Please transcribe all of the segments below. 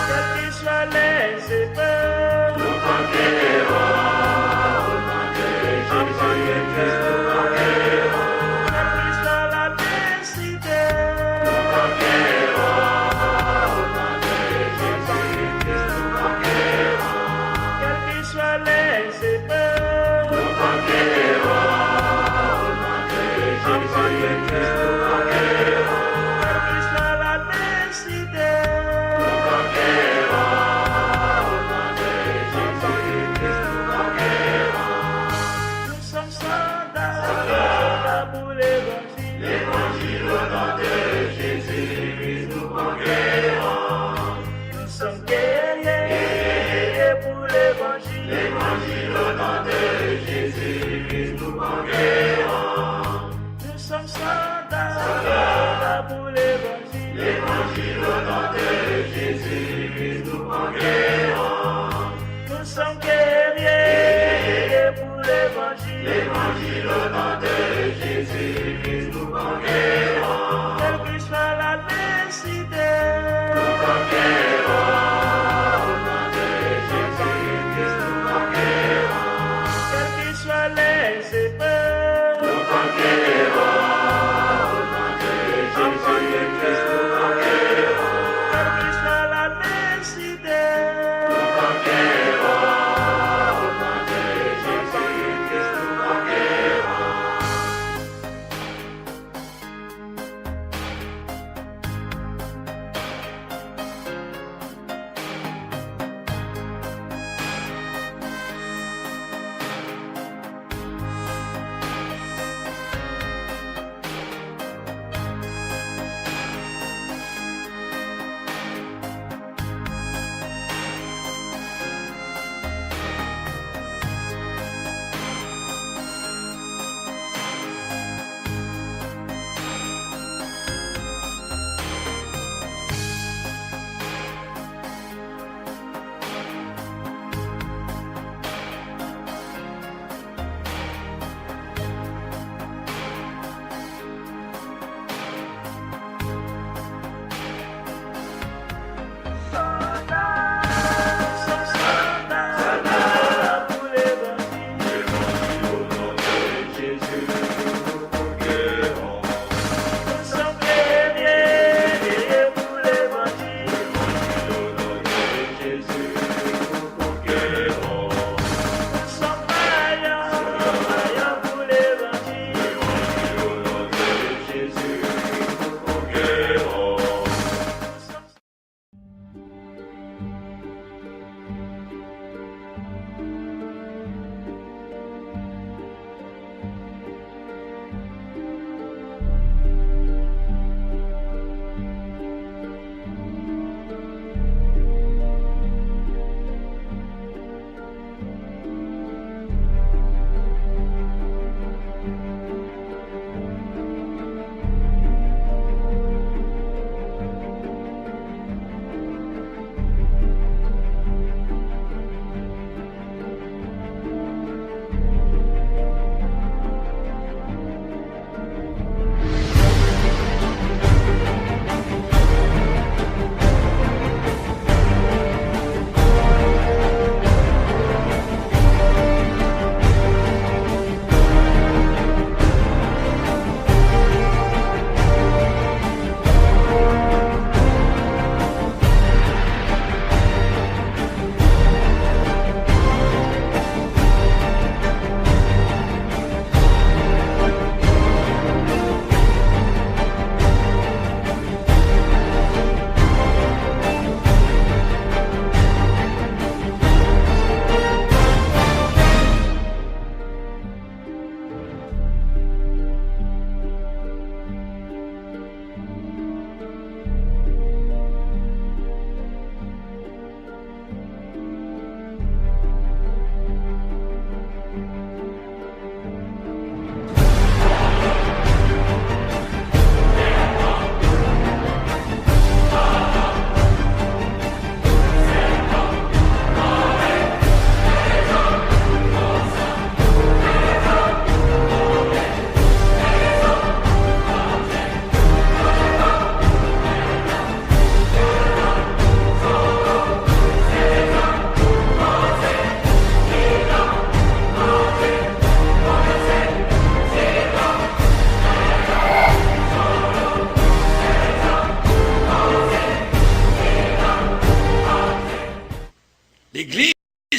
Quels que soient les épreuves, enfants de Jésus, quelle que soit l'adversité, quelles que soient les épreuves, enfants de Jésus, quelle que soit l'adversité, nous sommes soldats pour l'évangile. L'évangile au nom de Jésus-Christ nous conquérons. Nous sommes guerriers pour l'évangile. L'évangile au nom de Jésus-Christ nous conquérons. Nous sommes soldats pour l'évangile. L'évangile au nom de Jésus-Christ nous conquérons. Nous sommes guerriers pour l'évangile. L'évangile au nom de Jésus-Christ nous conquérons. Quelle que soit l'adversité, nous conquérons. Au nom de Jésus-Christ nous conquérons. Quelles que soient les épreuves, nous conquérons. Au nom de Jésus-Christ nous conquérons. Quelle que soit l'adversité, nous conquérons. Au nom de Jésus-Christ nous conquérons.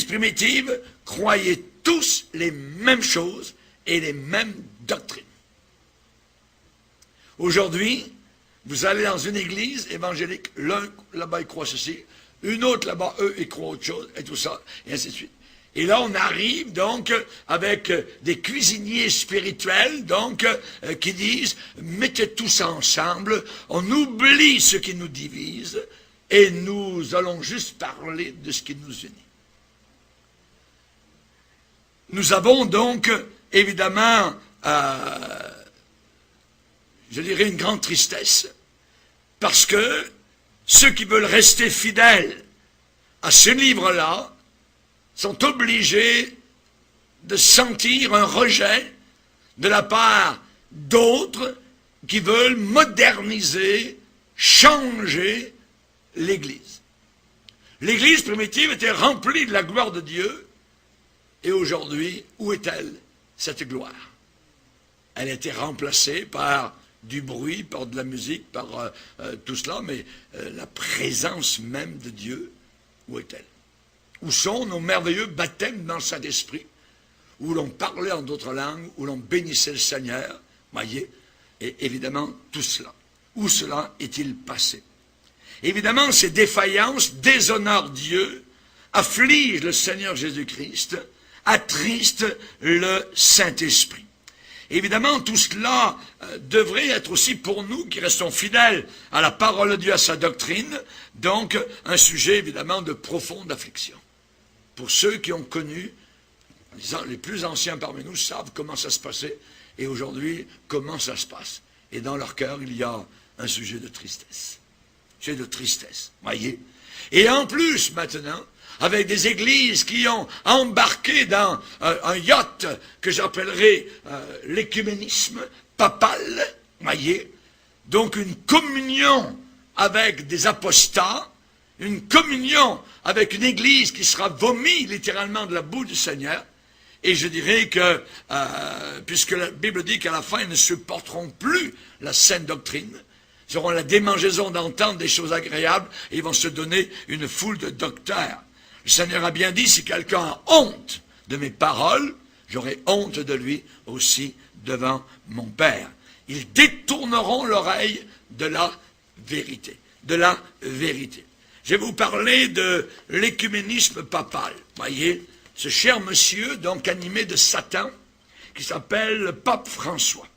primitive croyait tous les mêmes choses et les mêmes doctrines. Aujourd'hui, vous allez dans une église évangélique, l'un là-bas il croit ceci, une autre là-bas, eux, ils croient autre chose, et tout ça, et ainsi de suite. Et là, on arrive donc avec des cuisiniers spirituels, donc, qui disent, mettez tout ça ensemble, on oublie ce qui nous divise, et nous allons juste parler de ce qui nous unit. Nous avons donc, évidemment, je dirais une grande tristesse, parce que ceux qui veulent rester fidèles à ce livre-là sont obligés de sentir un rejet de la part d'autres qui veulent moderniser, changer l'Église. L'Église primitive était remplie de la gloire de Dieu, et aujourd'hui, où est-elle, cette gloire? Elle a été remplacée par du bruit, par de la musique, par tout cela, mais la présence même de Dieu, où est-elle? Où sont nos merveilleux baptêmes dans le Saint-Esprit, où l'on parlait en d'autres langues, où l'on bénissait le Seigneur, voyez, et évidemment tout cela. Où cela est-il passé? Évidemment, ces défaillances déshonorent Dieu, affligent le Seigneur Jésus-Christ, attristent le Saint-Esprit. Évidemment, tout cela devrait être aussi pour nous qui restons fidèles à la parole de Dieu, à sa doctrine, donc un sujet évidemment de profonde affliction. Pour ceux qui ont connu, les plus anciens parmi nous savent comment ça se passait, et aujourd'hui, comment ça se passe. Et dans leur cœur, il y a un sujet de tristesse. Sujet de tristesse, voyez. Et en plus, maintenant, avec des églises qui ont embarqué dans un yacht que j'appellerai l'écuménisme papal, voyez, donc une communion avec des apostats, une communion avec une église qui sera vomie littéralement de la boue du Seigneur, et je dirais que, puisque la Bible dit qu'à la fin ils ne supporteront plus la saine doctrine, ils auront la démangeaison d'entendre des choses agréables, et ils vont se donner une foule de docteurs. Le Seigneur a bien dit, si quelqu'un a honte de mes paroles, j'aurai honte de lui aussi devant mon Père. Ils détourneront l'oreille de la vérité. De la vérité. Je vais vous parler de l'écuménisme papal. Voyez, ce cher monsieur, donc animé de Satan, qui s'appelle le pape François.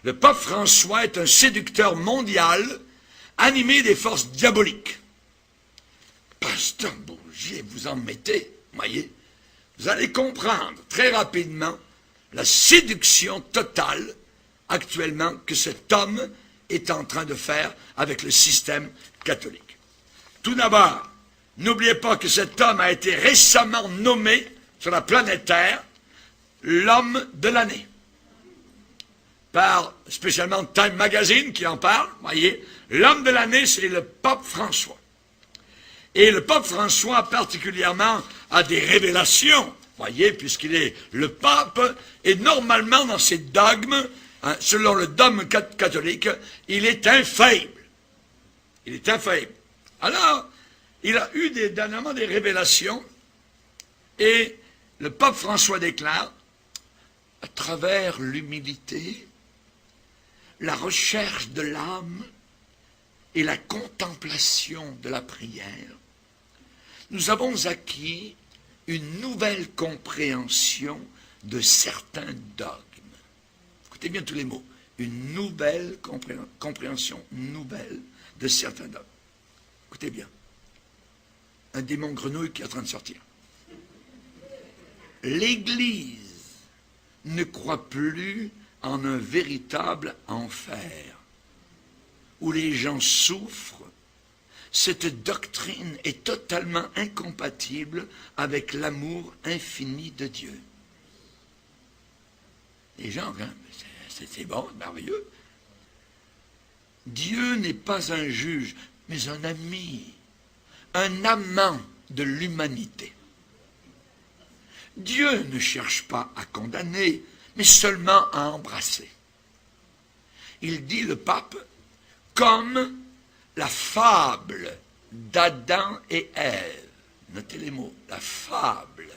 Le pape François est un séducteur mondial, animé des forces diaboliques. Pasteur Bourgier, vous en mettez, voyez, vous allez comprendre très rapidement la séduction totale actuellement que cet homme est en train de faire avec le système catholique. Tout d'abord, n'oubliez pas que cet homme a été récemment nommé sur la planète Terre l'homme de l'année. Par spécialement Time Magazine qui en parle, voyez, l'homme de l'année c'est le pape François. Et le pape François, particulièrement, a des révélations, voyez, puisqu'il est le pape, et normalement, dans ses dogmes, hein, selon le dogme catholique, il est infaillible. Il est infaillible. Alors, il a eu dernièrement des révélations, et le pape François déclare, à travers l'humilité, la recherche de l'âme et la contemplation de la prière, nous avons acquis une nouvelle compréhension de certains dogmes. Écoutez bien tous les mots. Une nouvelle compréhension nouvelle de certains dogmes. Écoutez bien. Un démon grenouille qui est en train de sortir. L'Église ne croit plus en un véritable enfer où les gens souffrent. Cette doctrine est totalement incompatible avec l'amour infini de Dieu. Les gens, hein, c'est bon, merveilleux. Dieu n'est pas un juge, mais un ami, un amant de l'humanité. Dieu ne cherche pas à condamner, mais seulement à embrasser. Il dit, le pape, comme la fable d'Adam et Ève notez les mots, la fable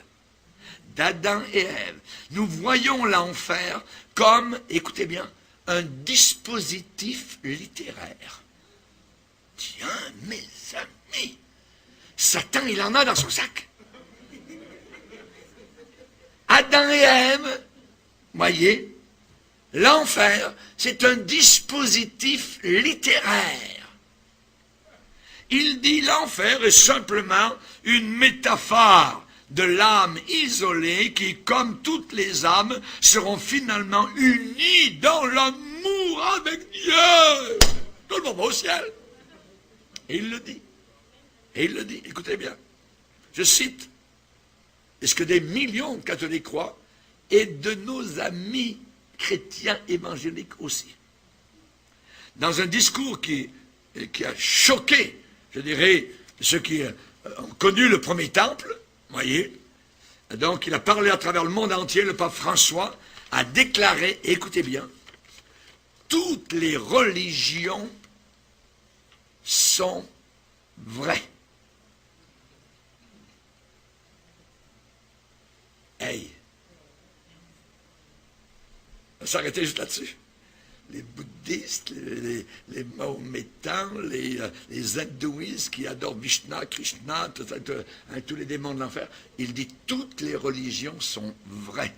d'Adam et Ève, nous voyons l'enfer comme, écoutez bien, un dispositif littéraire. Tiens, mes amis, Satan, il en a dans son sac. Adam et Ève, voyez, l'enfer, c'est un dispositif littéraire. Il dit l'enfer est simplement une métaphore de l'âme isolée qui, comme toutes les âmes, seront finalement unies dans l'amour avec Dieu. Tout le monde va au ciel. Et il le dit. Et il le dit. Écoutez bien. Je cite. Et ce que des millions de catholiques croient, et de nos amis chrétiens évangéliques aussi. Dans un discours qui a choqué, je dirais, ceux qui ont connu le premier temple, voyez, donc il a parlé à travers le monde entier, le pape François a déclaré, écoutez bien, toutes les religions sont vraies. Hey! On va s'arrêter juste là-dessus. Les bouddhistes, les mahométans, les hindouistes qui adorent Vishnu, Krishna, tous les démons de l'enfer. Il dit toutes les religions sont vraies.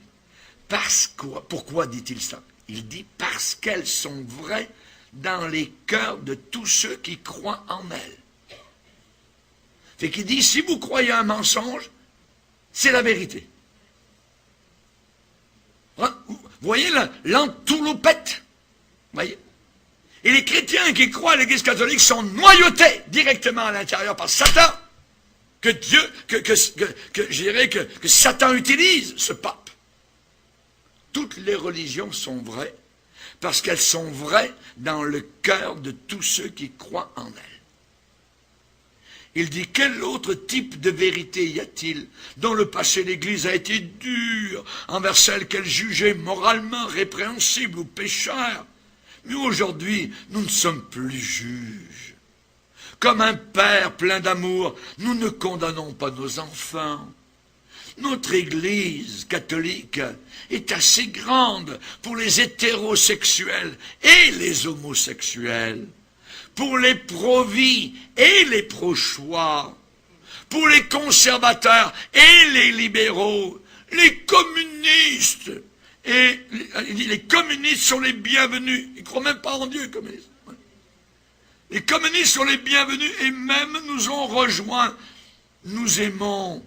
Pourquoi dit-il ça? Il dit parce qu'elles sont vraies dans les cœurs de tous ceux qui croient en elles. Fait qu'il dit, si vous croyez un mensonge, c'est la vérité. Vous voyez l'entourloupette? Voyez? Et les chrétiens qui croient à l'Église catholique sont noyautés directement à l'intérieur par Satan, que Dieu, je dirais que Satan utilise, ce pape. Toutes les religions sont vraies, parce qu'elles sont vraies dans le cœur de tous ceux qui croient en elles. Il dit, quel autre type de vérité y a-t-il dont le passé de l'Église a été dur envers celle qu'elle jugeait moralement répréhensible ou pécheur? Mais aujourd'hui, nous ne sommes plus juges. Comme un père plein d'amour, nous ne condamnons pas nos enfants. Notre Église catholique est assez grande pour les hétérosexuels et les homosexuels, pour les pro-vie et les pro-choix, pour les conservateurs et les libéraux, les communistes. Et les communistes sont les bienvenus. Ils ne croient même pas en Dieu, les communistes. Les communistes sont les bienvenus et même nous ont rejoints. Nous aimons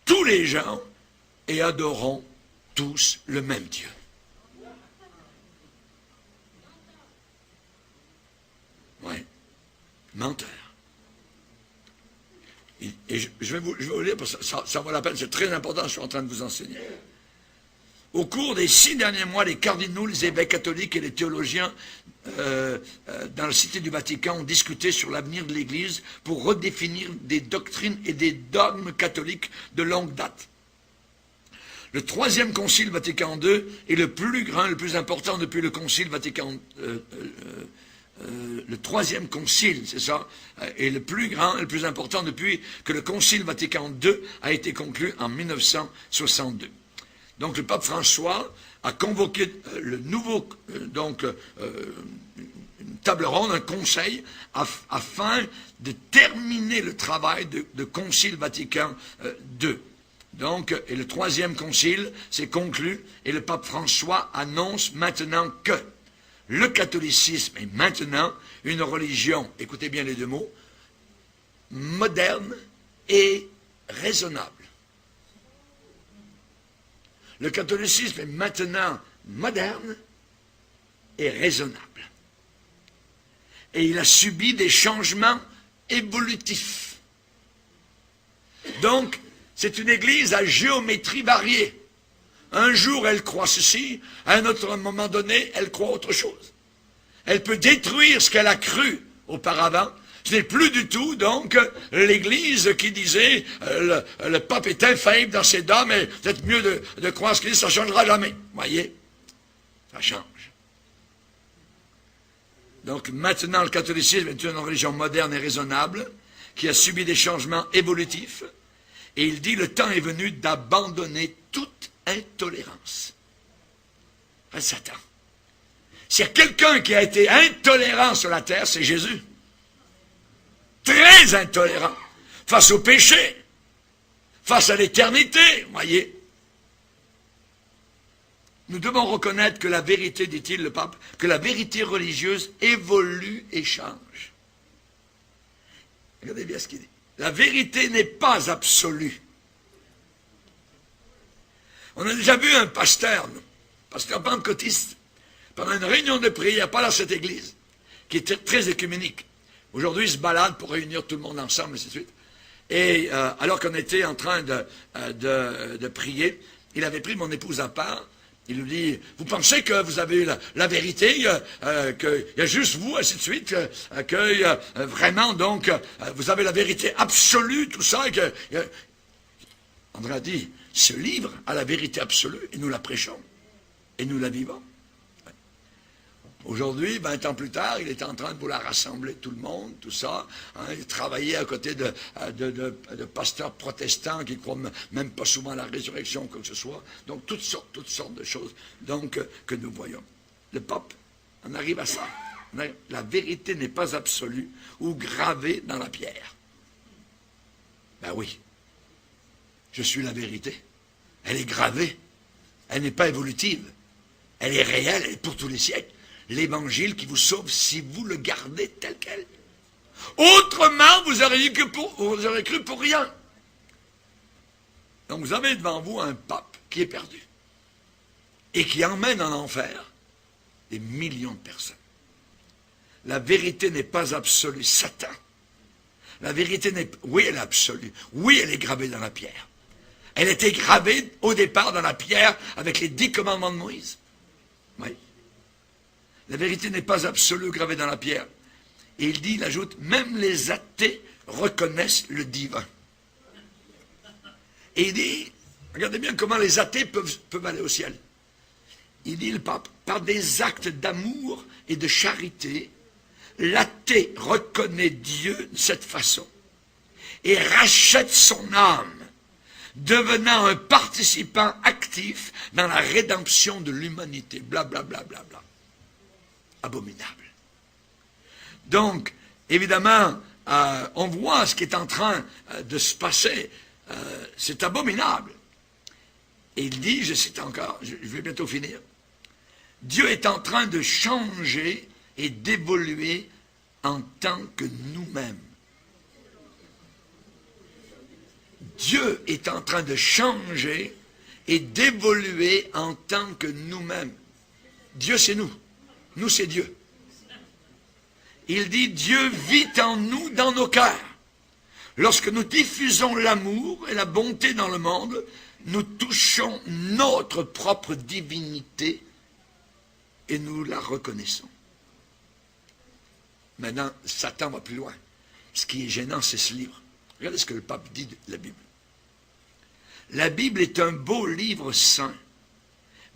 tous les gens et adorons tous le même Dieu. Oui, menteur. Et je vais vous lire, parce que ça vaut la peine, c'est très important, je suis en train de vous enseigner. Au cours des 6 derniers mois, les cardinaux, les évêques catholiques et les théologiens dans la Cité du Vatican ont discuté sur l'avenir de l'Église pour redéfinir des doctrines et des dogmes catholiques de longue date. Le 3e concile Vatican II est le plus grand, le plus important depuis le concile Vatican le 3e concile, c'est ça, est le plus grand et le plus important depuis que le concile Vatican II a été conclu en 1962. Donc le pape François a convoqué le nouveau, une table ronde, un conseil, afin de terminer le travail de concile Vatican II. Donc, et le 3e concile s'est conclu, et le pape François annonce maintenant que le catholicisme est maintenant une religion, écoutez bien les deux mots, moderne et raisonnable. Le catholicisme est maintenant moderne et raisonnable. Et il a subi des changements évolutifs. Donc, c'est une église à géométrie variée. Un jour, elle croit ceci, à un autre moment donné, elle croit autre chose. Elle peut détruire ce qu'elle a cru auparavant. Ce n'est plus du tout, donc, l'Église qui disait le pape est infaillible dans ses dogmes, mais peut-être mieux de croire ce qu'il dit, ça ne changera jamais. Voyez, ça change. Donc, maintenant, le catholicisme est une religion moderne et raisonnable. qui a subi des changements évolutifs. Et il dit, le temps est venu d'abandonner toute intolérance à Satan. S'il y a quelqu'un qui a été intolérant sur la terre, c'est Jésus. Très intolérant. Face au péché. Face à l'éternité, voyez. Nous devons reconnaître que la vérité, dit-il le pape, que la vérité religieuse évolue et change. Regardez bien ce qu'il dit. La vérité n'est pas absolue. On a déjà vu un pasteur pentecôtiste, pendant une réunion de prière, pas dans cette église, qui était très écuménique. Aujourd'hui, il se balade pour réunir tout le monde ensemble, et ainsi de suite. Et alors qu'on était en train de prier, il avait pris mon épouse à part. Il lui dit, vous pensez que vous avez la vérité, qu'il y a juste vous, ainsi de suite, que vraiment, donc, vous avez la vérité absolue, tout ça, et que... André a dit, ce livre a la vérité absolue, et nous la prêchons, et nous la vivons. Aujourd'hui, 20 ans plus tard, il est en train de vouloir rassembler tout le monde, tout ça. Hein, il travaillait à côté de pasteurs protestants qui ne croient même pas souvent à la résurrection, quoi que ce soit. Donc, toutes sortes de choses donc, que nous voyons. Le pape, on arrive à ça. La vérité n'est pas absolue ou gravée dans la pierre. Ben oui, je suis la vérité. Elle est gravée. Elle n'est pas évolutive. Elle est réelle, elle est pour tous les siècles. L'évangile qui vous sauve si vous le gardez tel quel. Autrement, vous auriez cru pour rien. Donc vous avez devant vous un pape qui est perdu et qui emmène en enfer des millions de personnes. La vérité n'est pas absolue. Satan. La vérité n'est... Oui, elle est absolue. Oui, elle est gravée dans la pierre. Elle était gravée au départ dans la pierre avec les 10 commandements de Moïse. Oui. La vérité n'est pas absolue, gravée dans la pierre. Et il dit, il ajoute, même les athées reconnaissent le divin. Et il dit, regardez bien comment les athées peuvent aller au ciel. Il dit, le pape, par des actes d'amour et de charité, l'athée reconnaît Dieu de cette façon et rachète son âme, devenant un participant actif dans la rédemption de l'humanité. Blablabla. Bla, bla, bla. Abominable. Donc, évidemment, on voit ce qui est en train de se passer. C'est abominable. Et il dit, je cite encore, je vais bientôt finir, Dieu est en train de changer et d'évoluer en tant que nous-mêmes. Dieu est en train de changer et d'évoluer en tant que nous-mêmes. Dieu, c'est nous. Nous, c'est Dieu. Il dit, Dieu vit en nous, dans nos cœurs. Lorsque nous diffusons l'amour et la bonté dans le monde, nous touchons notre propre divinité et nous la reconnaissons. Maintenant, Satan va plus loin. Ce qui est gênant, c'est ce livre. Regardez ce que le pape dit de la Bible. La Bible est un beau livre saint.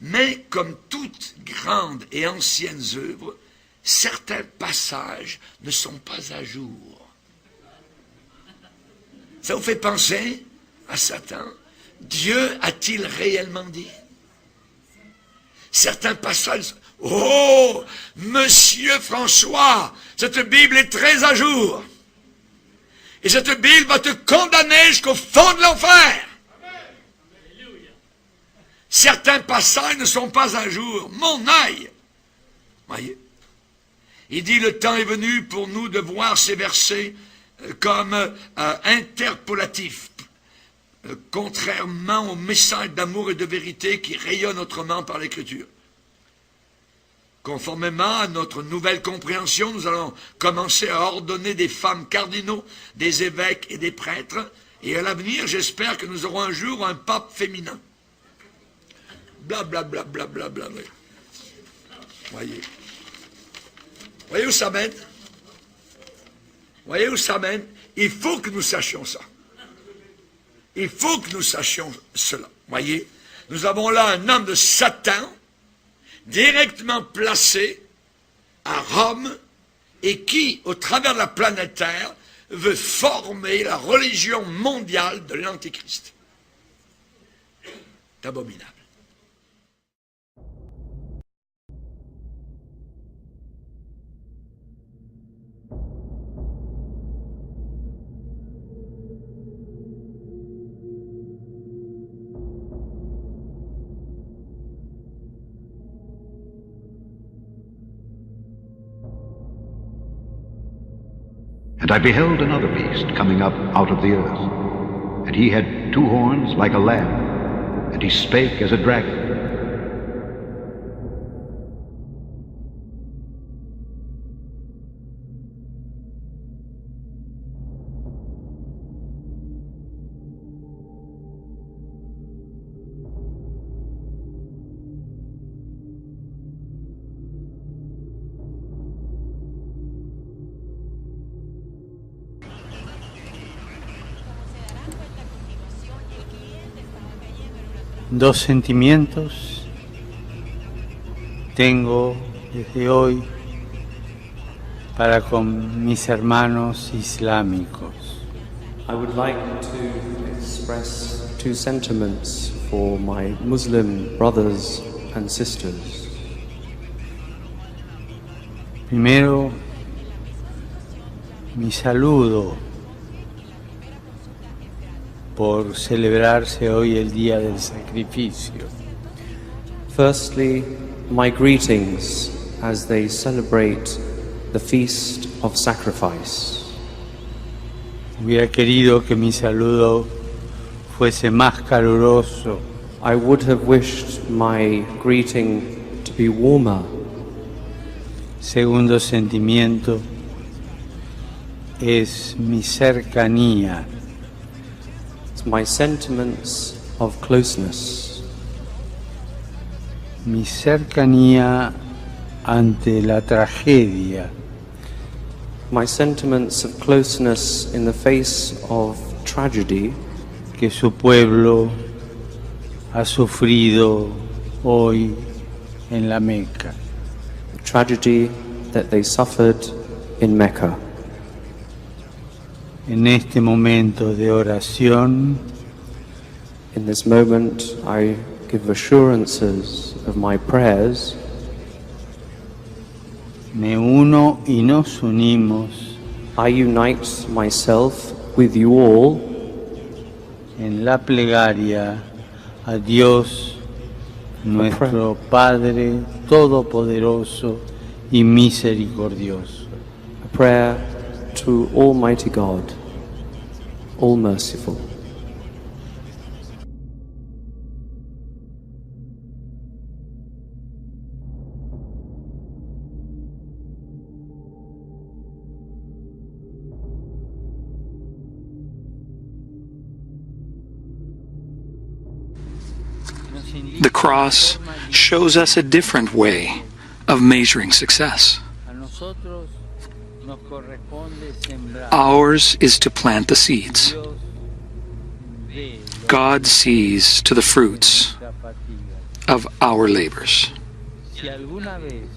Mais comme toute grande et ancienne œuvre, certains passages ne sont pas à jour. Ça vous fait penser à Satan? Dieu a-t-il réellement dit? Certains passages... Oh, Monsieur François, cette Bible est très à jour. Et cette Bible va te condamner jusqu'au fond de l'enfer. Certains passages ne sont pas à jour. Mon œil. Voyez. Il dit, le temps est venu pour nous de voir ces versets comme interpolatifs, contrairement au message d'amour et de vérité qui rayonne autrement par l'Écriture. Conformément à notre nouvelle compréhension, nous allons commencer à ordonner des femmes cardinaux, des évêques et des prêtres, et à l'avenir, j'espère que nous aurons un jour un pape féminin. Blablabla. Bla, bla, bla, bla. Voyez. Voyez où ça mène? Voyez où ça mène? Il faut que nous sachions ça. Il faut que nous sachions cela. Voyez, nous avons là un homme de Satan, directement placé à Rome, et qui, au travers de la planète Terre, veut former la religion mondiale de l'Antéchrist. C'est abominable. And I beheld another beast coming up out of the earth, and he had 2 horns like a lamb, and he spake as a dragon. Dos sentimientos tengo desde hoy para con mis hermanos islámicos. I would like to express 2 sentiments for my Muslim brothers and sisters. Primero, mi saludo por celebrarse hoy el día del sacrificio. Firstly, my greetings as they celebrate the Feast of Sacrifice. Hubiera querido que mi saludo fuese más caluroso, I would have wished my greeting to be warmer. Segundo sentimiento es mi cercanía. My sentiments of closeness. Mi cercanía ante la tragedia. My sentiments of closeness in the face of tragedy que su pueblo ha sufrido hoy en la Meca. the tragedy that they suffered in Mecca. En este momento de oración, In this moment, I give assurances of my prayers. me uno y nos unimos I unite myself with you all en la plegaria a Dios, nuestro Padre Todopoderoso y Misericordioso. a prayer to Almighty God, all merciful. The cross shows us a different way of measuring success. A nosotros nos corresponde sembrar. Ours is to plant the seeds. Dios ve lo God sees to the fruits nuestra fatiga. of our labors. Si alguna vez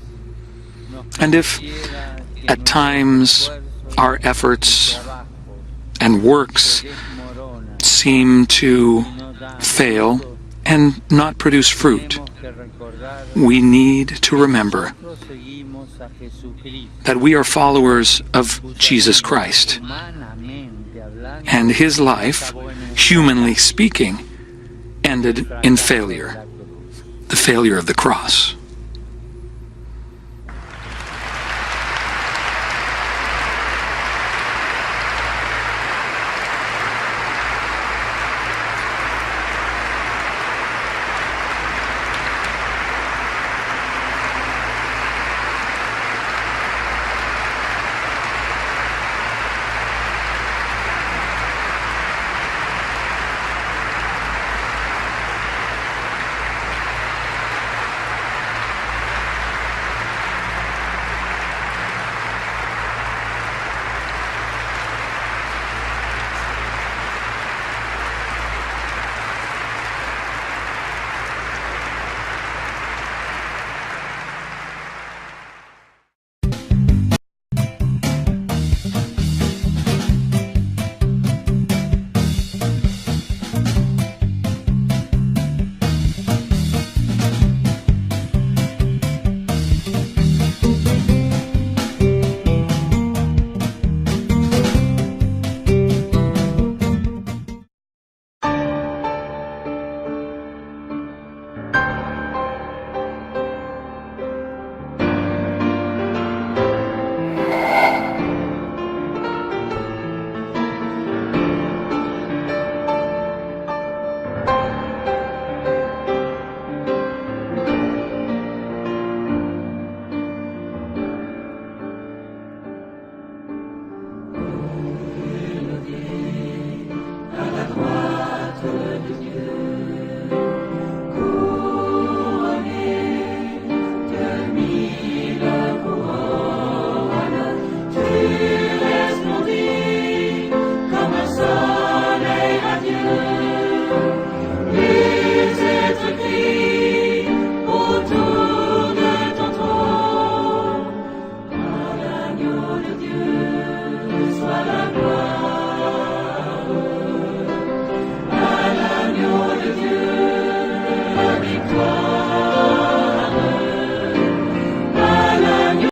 nos And if pareciera que at times our efforts and works desmorona, seem to no da fail and not produce fruit, tenemos que recordar we need to remember nosotros seguimos a Jesucristo. that we are followers of Jesus Christ, Humanamente hablando, and his life, humanly speaking, ended in failure, the failure of the cross.